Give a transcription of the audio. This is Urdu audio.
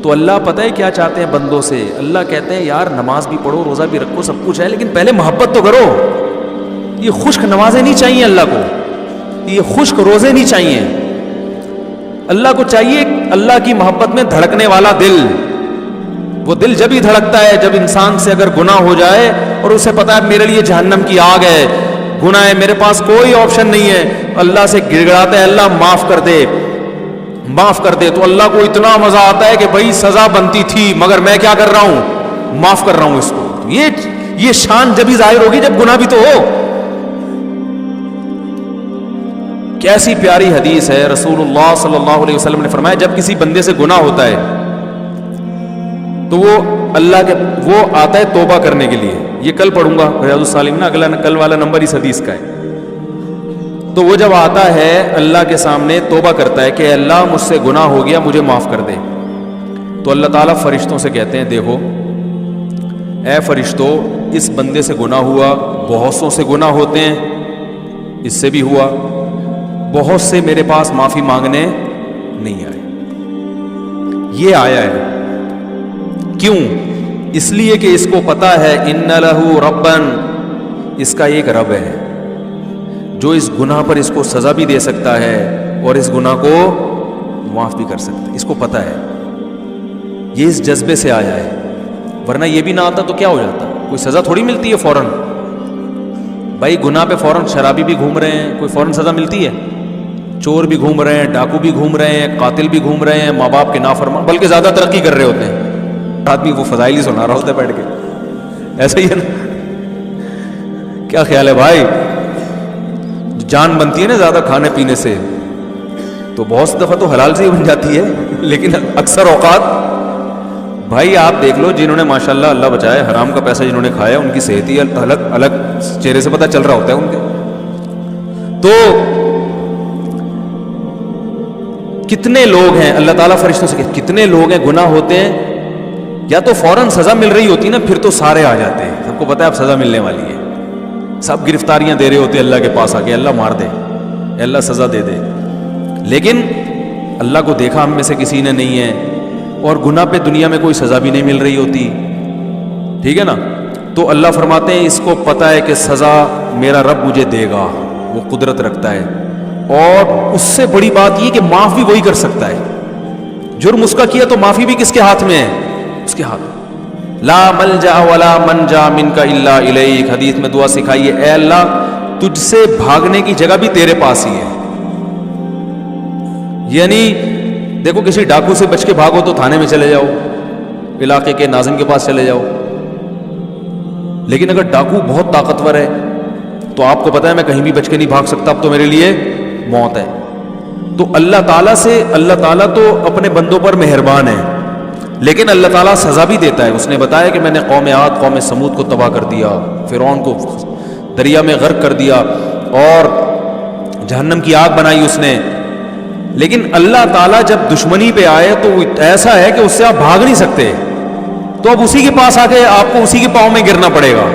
تو اللہ پتہ ہے کیا چاہتے ہیں بندوں سے؟ اللہ کہتے ہیں یار نماز بھی پڑھو، روزہ بھی رکھو، سب کچھ ہے، لیکن پہلے محبت تو کرو۔ یہ خشک نمازیں نہیں چاہیے اللہ کو، یہ خشک روزے نہیں چاہیے۔ اللہ کو چاہیے اللہ کی محبت میں دھڑکنے والا دل۔ وہ دل جب ہی دھڑکتا ہے جب انسان سے اگر گناہ ہو جائے اور اسے پتا ہے میرے لیے جہنم کی آگ ہے، گناہ ہے، میرے پاس کوئی آپشن نہیں ہے، اللہ سے گڑ گڑاتا ہے اللہ معاف کر دے، معاف کر دے، تو اللہ کو اتنا مزہ آتا ہے کہ بھائی سزا بنتی تھی مگر میں کیا کر رہا ہوں؟ معاف کر رہا ہوں اس کو۔ یہ شان جب ہی ظاہر ہوگی جب گناہ بھی تو ہو۔ کیسی پیاری حدیث ہے، رسول اللہ صلی اللہ علیہ وسلم نے فرمایا جب کسی بندے سے گناہ ہوتا ہے تو وہ اللہ کے وہ آتا ہے توبہ کرنے کے لیے۔ یہ کل پڑھوں گا ریاض الصالحین نا، اگلا کل والا نمبر اس حدیث کا ہے۔ تو وہ جب آتا ہے اللہ کے سامنے توبہ کرتا ہے کہ اللہ مجھ سے گناہ ہو گیا، مجھے معاف کر دے، تو اللہ تعالیٰ فرشتوں سے کہتے ہیں دیکھو اے فرشتوں، اس بندے سے گناہ ہوا، بہت سوں سے گناہ ہوتے ہیں، اس سے بھی ہوا، بہت سے میرے پاس معافی مانگنے نہیں آئے، یہ آیا ہے۔ کیوں؟ اس لیے کہ اس کو پتا ہے ان لہو ربن، اس کا ایک رب ہے جو اس گناہ پر اس کو سزا بھی دے سکتا ہے اور اس گناہ کو معاف بھی کر سکتا ہے، اس کو پتا ہے۔ یہ اس جذبے سے آیا ہے، ورنہ یہ بھی نہ آتا تو کیا ہو جاتا؟ کوئی سزا تھوڑی ملتی ہے فوراً، بھائی گناہ پہ فوراً شرابی بھی گھوم رہے ہیں، کوئی فوراً سزا ملتی ہے؟ چور بھی گھوم رہے ہیں، ڈاکو بھی گھوم رہے ہیں، قاتل بھی گھوم رہے ہیں، ماں باپ کے نافرمان، بلکہ زیادہ ترقی کر رہے ہوتے ہیں، آدمی وہ فضائل ہی سنا رہا ہوتا ہے بیٹھ کے، ایسا ہی ہے نا؟ کیا خیال ہے بھائی؟ جان بنتی ہے نا زیادہ کھانے پینے سے، تو بہت سی دفعہ تو حلال سے ہی بن جاتی ہے، لیکن اکثر اوقات بھائی آپ دیکھ لو جنہوں نے ماشاءاللہ اللہ بچائے حرام کا پیسہ جنہوں نے کھایا، ان کی صحت ہی الگ الگ چہرے سے پتہ چل رہا ہوتا ہے ان کے۔ تو کتنے لوگ ہیں، اللہ تعالیٰ فرشتوں سے کتنے لوگ ہیں گناہ ہوتے ہیں، یا تو فوراً سزا مل رہی ہوتی نا، پھر تو سارے آ جاتے ہیں، سب کو پتا ہے اب سزا ملنے والی ہے، سب گرفتاریاں دے رہے ہوتے ہیں اللہ کے پاس آ کے، اللہ مار دے، اللہ سزا دے دے، لیکن اللہ کو دیکھا ہم میں سے کسی نے نہیں ہے، اور گناہ پہ دنیا میں کوئی سزا بھی نہیں مل رہی ہوتی، ٹھیک ہے نا؟ تو اللہ فرماتے ہیں اس کو پتا ہے کہ سزا میرا رب مجھے دے گا، وہ قدرت رکھتا ہے، اور اس سے بڑی بات یہ کہ معاف بھی وہی کر سکتا ہے۔ جرم اس کا کیا تو معافی بھی کس کے ہاتھ میں ہے؟ اس کے ہاتھ۔ لا ملجا ولا منجا منک الا الیک، حدیث میں دعا سکھائی ہے، اے اللہ تجھ سے بھاگنے کی جگہ بھی تیرے پاس ہی ہے۔ یعنی دیکھو کسی ڈاکو سے بچ کے بھاگو تو تھانے میں چلے جاؤ، علاقے کے ناظم کے پاس چلے جاؤ، لیکن اگر ڈاکو بہت طاقتور ہے تو آپ کو پتا ہے میں کہیں بھی بچ کے نہیں بھاگ سکتا، اب تو میرے لیے موت ہے۔ تو اللہ تعالیٰ سے، اللہ تعالیٰ تو اپنے بندوں پر مہربان ہے، لیکن اللہ تعالیٰ سزا بھی دیتا ہے۔ اس نے بتایا کہ میں نے قوم عاد، قوم سمود کو تباہ کر دیا، فرعون کو دریا میں غرق کر دیا، اور جہنم کی آگ بنائی اس نے، لیکن اللہ تعالیٰ جب دشمنی پہ آئے تو ایسا ہے کہ اس سے آپ بھاگ نہیں سکتے، تو اب اسی کے پاس آ کے آپ کو اسی کے پاؤں میں گرنا پڑے گا۔